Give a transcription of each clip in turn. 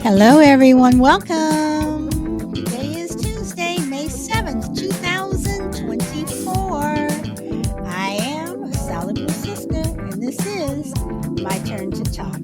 Hello, everyone. Welcome. Today is Tuesday, May 7th, 2024. I am Solid Blue Sister, and this is My Turn to Talk.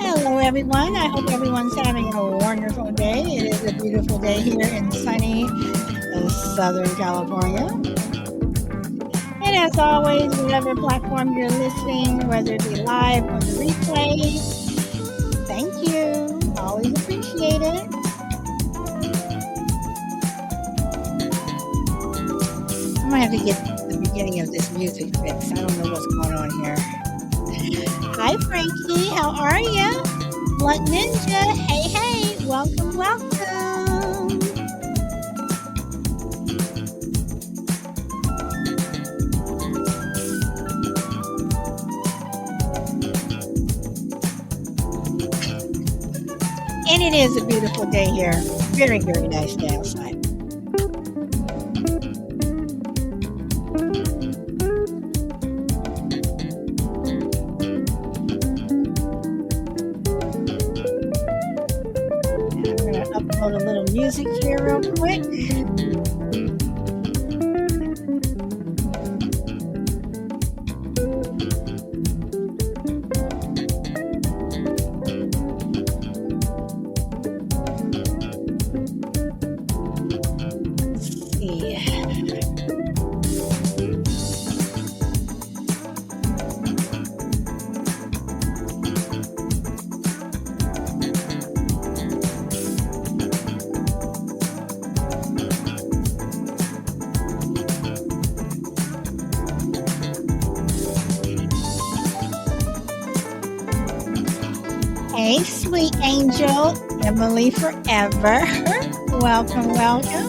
Hello, everyone. I hope everyone's having a wonderful day. It is a beautiful day here in sunny Southern California. And as always, whatever platform you're listening, whether it be live or the replay, thank you. Always appreciate it. I'm gonna have to get the beginning of this music fixed. I don't know what's going on here. Hi, Frankie. How are you? Blunt Ninja. Hey, hey. Welcome, welcome. And it is a beautiful day here. Very, very nice day outside. I'm gonna upload a little music here real quick. Let's see. Hey, sweet angel, Emily Forever. Welcome, welcome.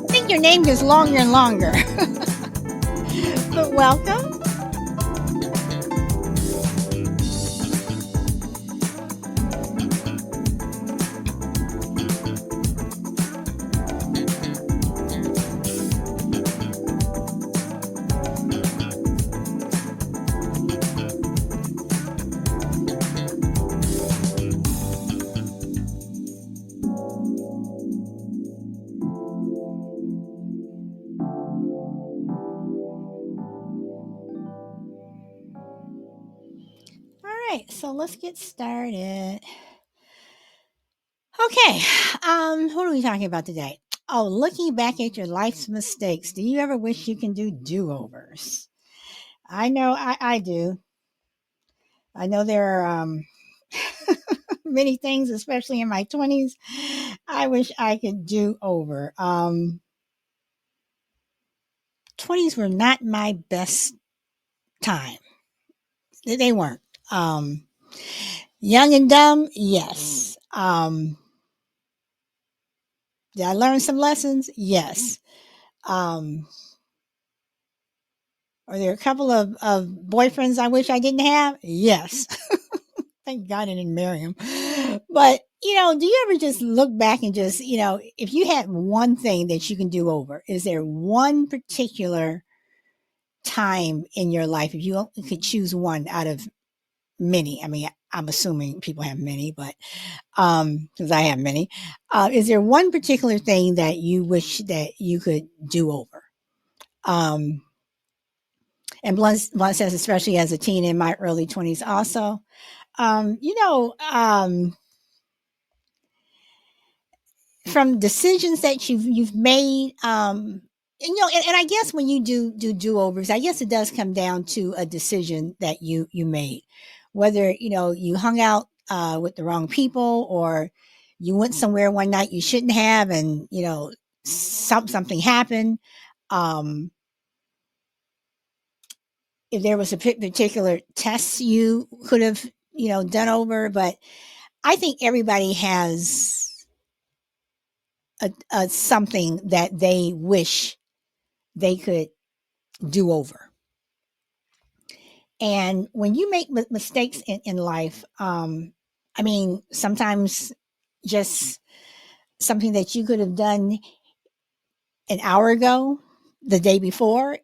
I think your name gets longer and longer, but welcome. All right, so let's get started. Okay, what are we talking about today? Oh, looking back at your life's mistakes. Do you ever wish you can do do-overs? I know I do. I know there are many things, especially in my 20s, I wish I could do over. 20s were not my best time. They weren't. Young and dumb, yes. Did I learn some lessons? Yes. Um, are there a couple of boyfriends I wish I didn't have? Yes. Thank God I didn't marry him. But, do you ever just look back and just, if you had one thing that you can do over, is there one particular time in your life, if you could choose one out of many? I mean, I'm assuming people have many, but because I have many, is there one particular thing that you wish that you could do over? Um, and Blunt says, especially as a teen in my early 20s, also, um, you know, um, from decisions that you've made, and I guess when you do overs, I guess it does come down to a decision that you made, whether you hung out with the wrong people, or you went somewhere one night you shouldn't have, and something happened. Um, if there was a particular test you could have done over, but I think everybody has a something that they wish they could do over. And when you make mistakes in life, I mean, sometimes just something that you could have done an hour ago, the day before,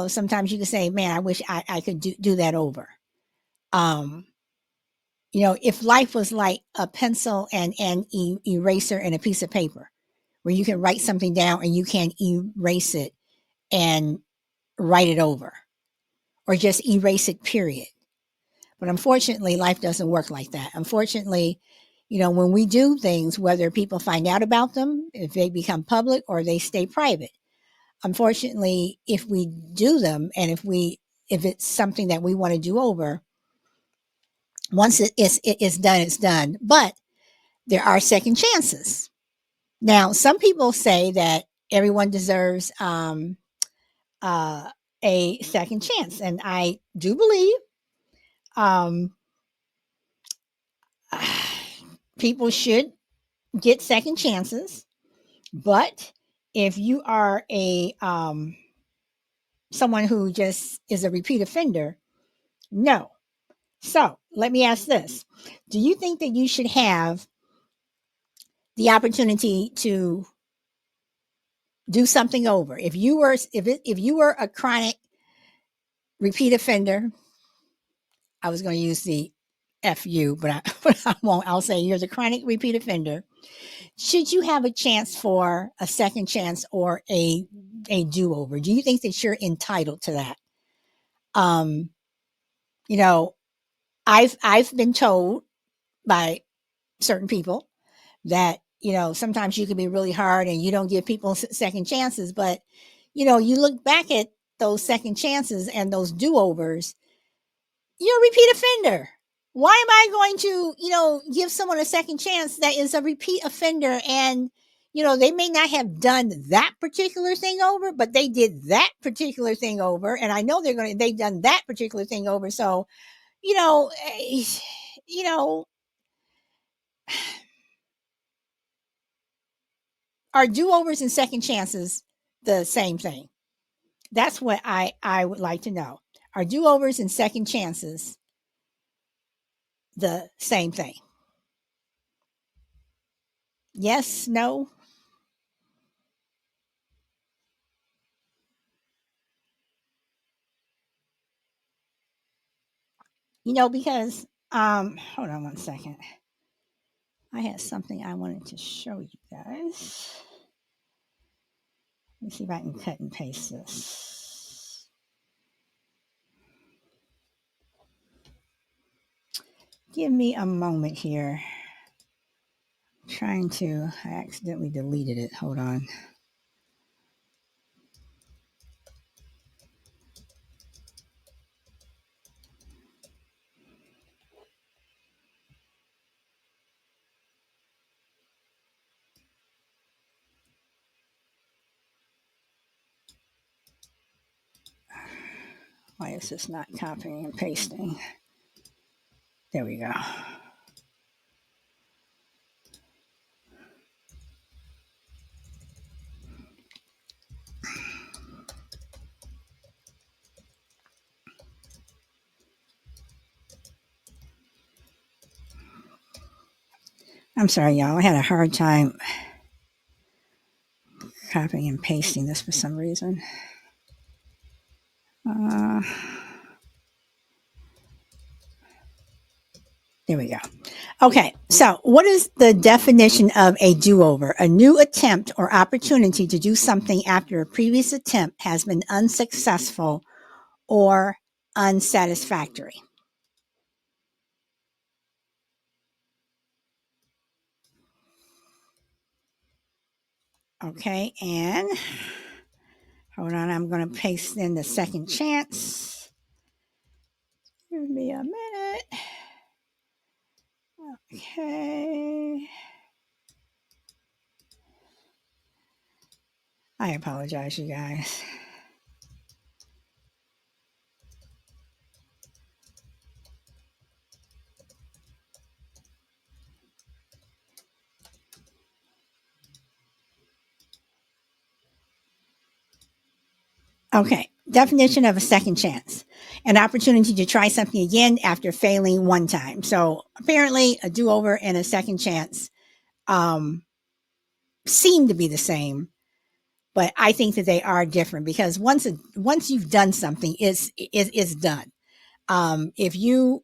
sometimes you can say, man, I wish I could do that over. Um, if life was like a pencil and an eraser and a piece of paper where you can write something down and you can erase it and write it over or just erase it, period. But unfortunately, life doesn't work like that. Unfortunately, when we do things, whether people find out about them, if they become public or they stay private, unfortunately, if we do them and if it's something that we want to do over, once it's done, it's done. But there are second chances. Now, some people say that everyone deserves uh, a second chance, and I do believe um, people should get second chances. But if you are a someone who just is a repeat offender, no. So let me ask this: do you think that you should have the opportunity to do something over? If you were a chronic repeat offender, I was going to use the FU, but I won't. I'll say you're the chronic repeat offender. Should you have a chance for a second chance or a do over? Do you think that you're entitled to that? Um, you know, I've been told by certain people that sometimes you can be really hard and you don't give people second chances, but you look back at those second chances and those do overs, you're a repeat offender. Why am I going to, give someone a second chance that is a repeat offender? And, they may not have done that particular thing over, but they did that particular thing over. And I know they've done that particular thing over. So, you know, eh, you know, are do overs and second chances the same thing? That's what I would like to know. Are do overs and second chances the same thing? Yes, no. Because hold on one second. I had something I wanted to show you guys. Let me see if I can cut and paste this. Give me a moment here. I accidentally deleted it. Hold on. Why is this not copying and pasting? There we go. I'm sorry, y'all. I had a hard time copying and pasting this for some reason. Uh, there we go. Okay, so what is the definition of a do over? A new attempt or opportunity to do something after a previous attempt has been unsuccessful or unsatisfactory. Okay, and hold on, I'm going to paste in the second chance. Give me a minute. Okay. I apologize, you guys. Okay, definition of a second chance: an opportunity to try something again after failing one time. So apparently, a do over and a second chance um, seem to be the same. but I think that they are different because once you've done something, it's done. If you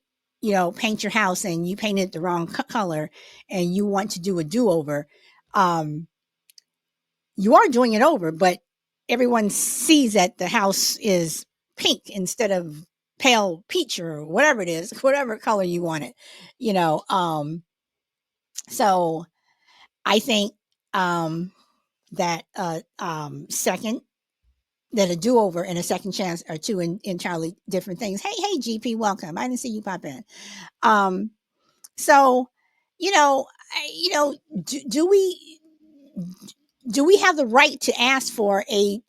paint your house and you painted the wrong color and you want to do a do-over, um, you are doing it over, but everyone sees that the house is pink instead of pale peach or whatever it is, whatever color you want it, you know. So I think um, that second that a do-over and a second chance are two entirely different things. Hey, GP, welcome. I didn't see you pop in. Um, so, you know, do we have the right to ask for a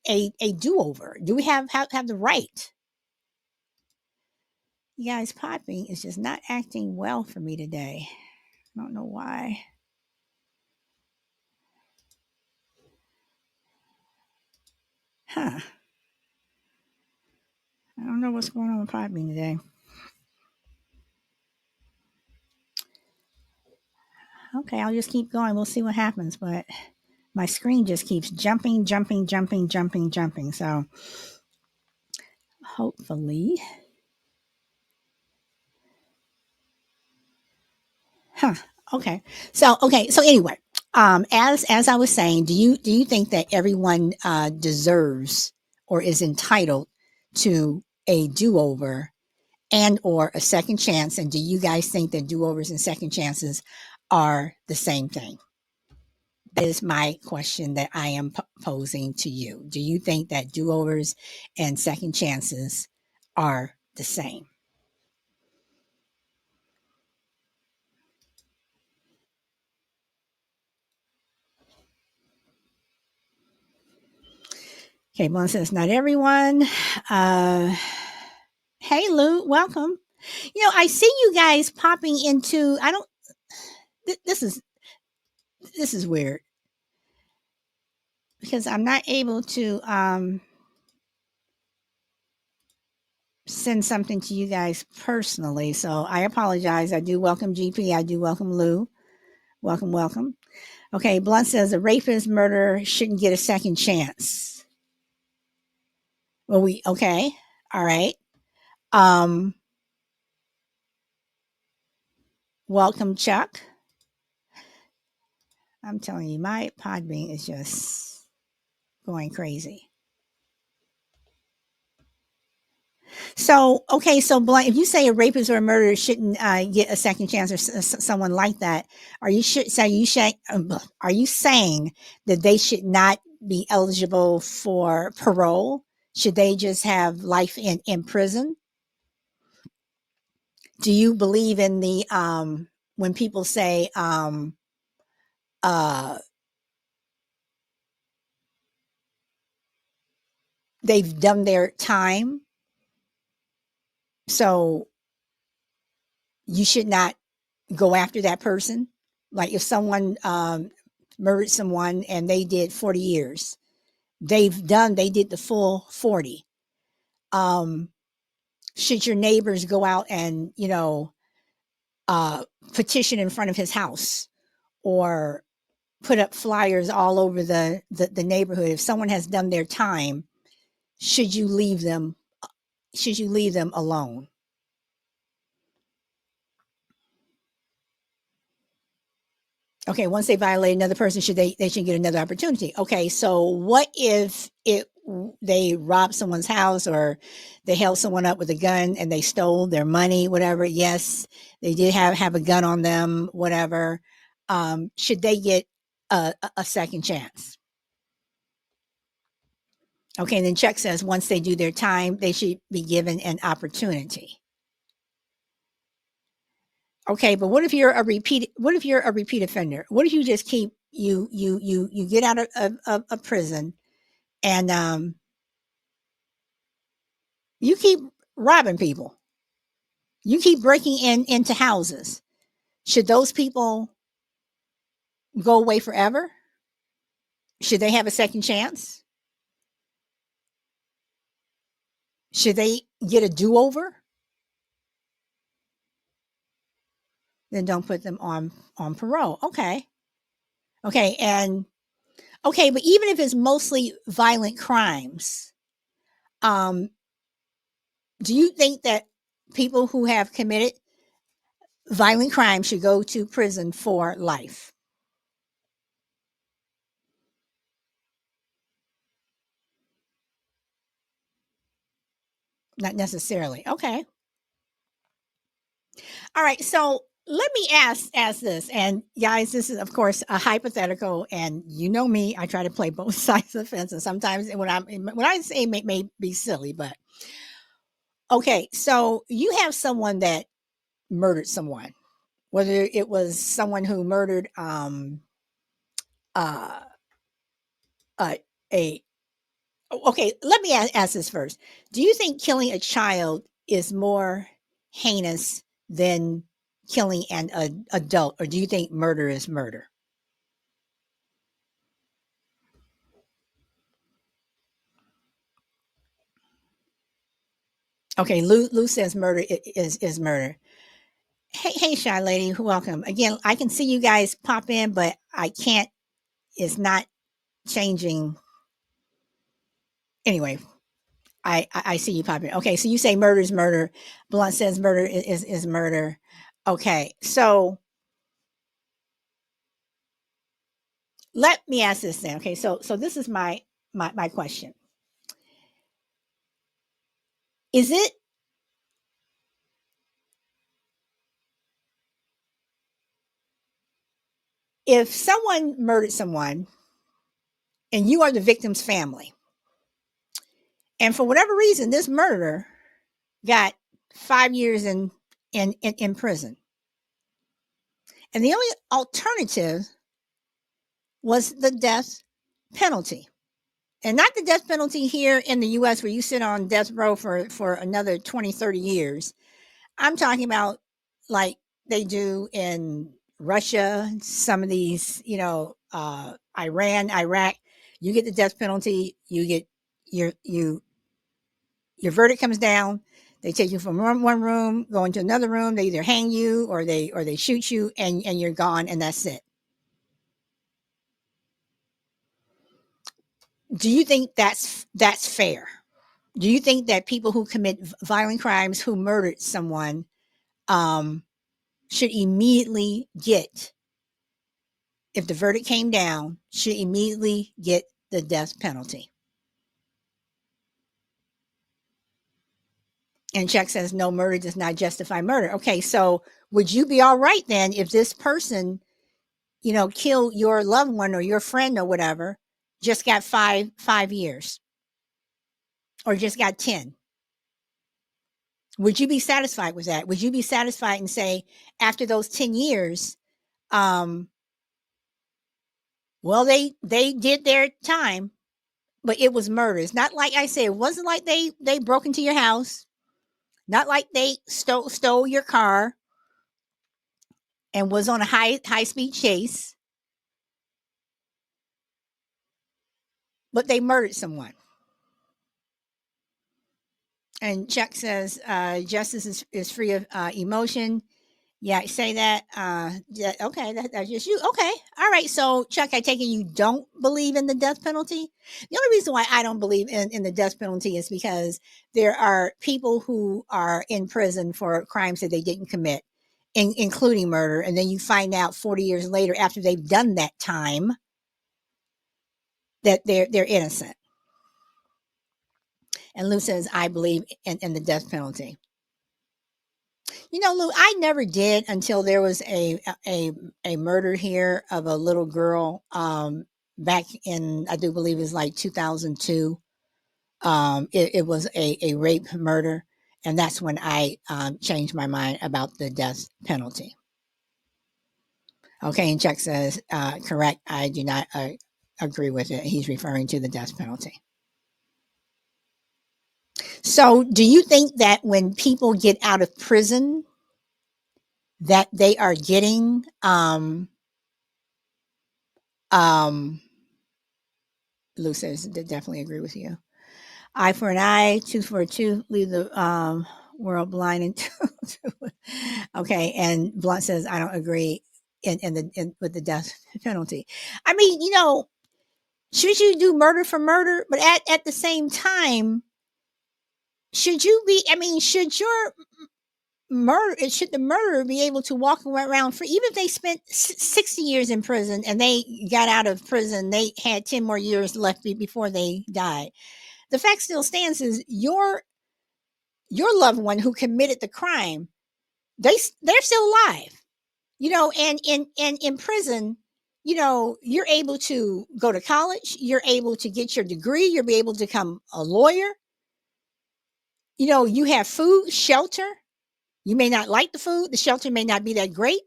do-over? Do we have the right? You guys, popping is just not acting well for me today. I don't know why. Huh. I don't know what's going on with popping today. Okay, I'll just keep going. We'll see what happens. But my screen just keeps jumping, jumping, jumping, jumping, jumping. So hopefully, huh? Okay. So anyway, as I was saying, do you think that everyone deserves or is entitled to a do over and or a second chance? And do you guys think that do overs and second chances are the same thing? That is my question that I am posing to you. Do you think that do overs and second chances are the same? Okay, Blonde says not everyone. Uh, hey, Lou, welcome. I see you guys popping into. I don't. This is weird because I'm not able to send something to you guys personally. So I apologize. I do welcome GP. I do welcome Lou. Welcome, welcome. Okay, Blunt says a rapist murderer shouldn't get a second chance. Well, okay, all right. Um, Welcome, Chuck. I'm telling you, my Podbean is just going crazy. So, okay, so Blunt, if you say a rapist or a murderer shouldn't get a second chance or someone like that, are you saying that they should not be eligible for parole? Should they just have life in prison? Do you believe in the when people say uh they've done their time, so you should not go after that person? Like if someone murdered someone and they did 40 years, they did the full 40. Um, should your neighbors go out and, uh, petition in front of his house or put up flyers all over the neighborhood? If someone has done their time, should you leave them? Should you leave them alone? Okay, once they violate another person, they should get another opportunity. Okay, so what if they robbed someone's house or they held someone up with a gun and they stole their money, whatever? Yes, they did have a gun on them, whatever. Should they get a second chance? Okay, and then Chuck says once they do their time, they should be given an opportunity. Okay, but what if you're a repeat offender? What if you just keep you get out of prison and you keep robbing people. You keep breaking into houses. Should those people go away forever? Should they have a second chance? Should they get a do-over? Then don't put them on parole. Okay. Okay, and Okay, but even if it's mostly violent crimes, um, do you think that people who have committed violent crimes should go to prison for life? Not necessarily. Okay. All right. So let me ask this, and guys, this is of course a hypothetical, and you know me, I try to play both sides of the fence, and sometimes when I say it may be silly, but okay. So you have someone that murdered someone, whether it was someone who murdered uh, uh a okay. Let me ask this first. Do you think killing a child is more heinous than killing an adult, or do you think murder is murder? Okay, Lou says murder is murder. Hey, shy lady, welcome again. I can see you guys pop in, but I can't. It's not changing. Anyway, I see you pop in. Okay, so you say murder is murder. Blunt says murder is murder. Okay, so let me ask this then. Okay, so this is my question. Is it if someone murdered someone and you are the victim's family, and for whatever reason this murderer got 5 years in prison, and the only alternative was the death penalty. And not the death penalty here in the US where you sit on death row for another 20, 30 years. I'm talking about like they do in Russia, some of these, Iran, Iraq. You get the death penalty, you get your verdict comes down. They take you from one room, go into another room. They either hang you or they shoot you, and you're gone, and that's it. Do you think that's fair? Do you think that people who commit violent crimes, who murdered someone, um, should immediately get, if the verdict came down, should immediately get the death penalty? And Chuck says no, murder does not justify murder. Okay, so would you be all right then if this person, killed your loved one or your friend or whatever, just got five years or just got 10? Would you be satisfied with that? Would you be satisfied and say after those 10 years, um, well, they did their time, but it was murder. It's not like I said, it wasn't like they broke into your house, not like they stole your car and was on a high speed chase, but they murdered someone. And Chuck says justice is free of emotion. Yeah, say that. Yeah, okay, that's just you. Okay, all right. So, Chuck, I take it you don't believe in the death penalty. The only reason why I don't believe in the death penalty is because there are people who are in prison for crimes that they didn't commit, including murder, and then you find out 40 years later, after they've done that time, that they're innocent. And Lou says, "I believe in the death penalty." Lou, I never did until there was a murder here of a little girl back in, I do believe it was like 2002. It was a rape murder, and that's when I changed my mind about the death penalty. Okay, and Chuck says, correct. I do not agree with it. He's referring to the death penalty. So, do you think that when people get out of prison, that they are getting um Lou says, definitely agree with you. Eye for an eye, tooth for a tooth, leave the world blind and okay. And Blunt says, I don't agree with the death penalty. I mean, Should you do murder for murder? But at the same time, should you be, I mean, should your murder, should the murderer be able to walk around free, even if they spent 60 years in prison and they got out of prison, they had 10 more years left before they died. The fact still stands is your loved one who committed the crime, they're still alive, and in prison, you're able to go to college, you're able to get your degree, you'll be able to become a lawyer, you have food, shelter. You may not like the food, the shelter may not be that great,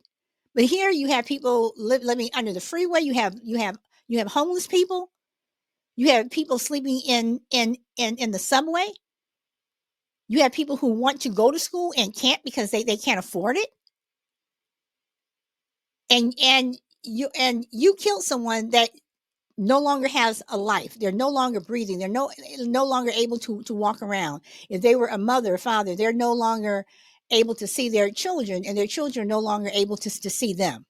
but here you have people living under the freeway, you have homeless people, you have people sleeping in the subway, you have people who want to go to school and can't because they can't afford it. And you killed someone that no longer has a life. They're no longer breathing. They're no longer able to walk around. If they were a mother or father, they're no longer able to see their children, and their children are no longer able to see them.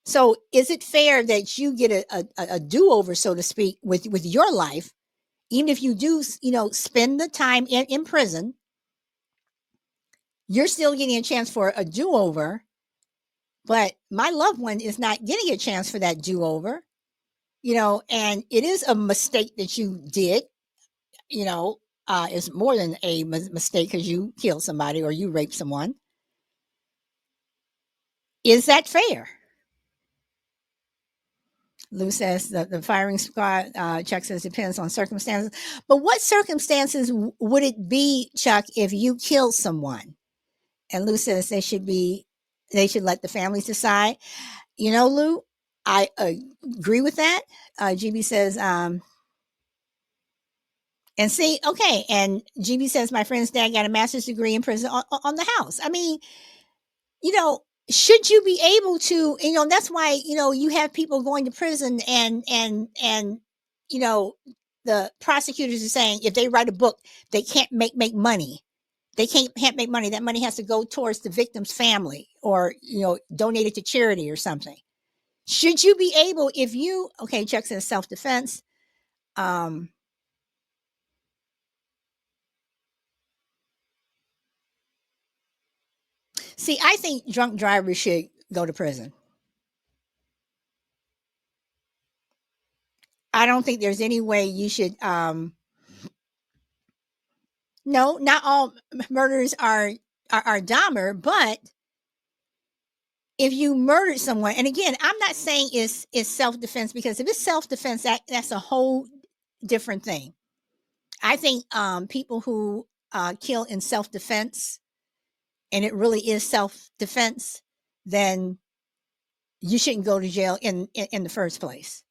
So is it fair that you get a do-over, so to speak, with your life, even if you do, spend the time in prison, you're still getting a chance for a do-over, but my loved one is not getting a chance for that do-over, and it is a mistake that you did, it's more than a mistake because you killed somebody or you raped someone. Is that fair? Lou says that the firing squad, Chuck says, depends on circumstances. But what circumstances would it be, Chuck, if you killed someone? And Lou says they should let the families decide. Lou, I agree with that. GB says, and see, okay. And GB says, my friend's dad got a master's degree in prison on the house. I mean, should you be able to, that's why, you have people going to prison and the prosecutors are saying if they write a book, they can't make money. They can't make money. That money has to go towards the victim's family or, donate it to charity or something. Should you be able, okay, Chuck says self-defense. See, I think drunk drivers should go to prison. I don't think there's any way you should, no, not all murders are Dahmer, but if you murdered someone, and again, I'm not saying it's self-defense, because if it's self-defense, that's a whole different thing. I think people who kill in self-defense, and it really is self-defense, then you shouldn't go to jail in the first place.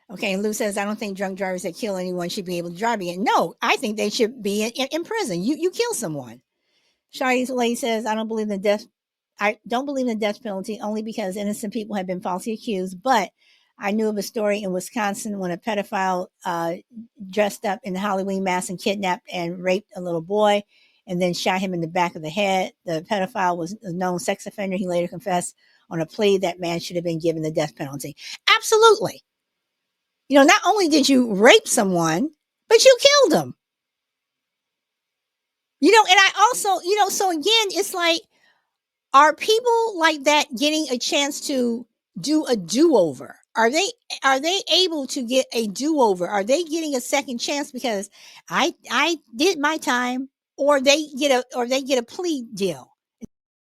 Okay, and Lou says, I don't think drunk drivers that kill anyone should be able to drive again. No, I think they should be in prison. You kill someone. Shari's Lady says, I don't believe in the death penalty, only because innocent people have been falsely accused. But I knew of a story in Wisconsin when a pedophile dressed up in the Halloween mask and kidnapped and raped a little boy and then shot him in the back of the head. The pedophile was a known sex offender. He later confessed on a plea that man should have been given the death penalty. Absolutely. Not only did you rape someone, but you killed him. And I also, so again, it's like, are people like that getting a chance to do a do-over? Are they able to get a do-over? Are they getting a second chance because I did my time, or they get a plea deal?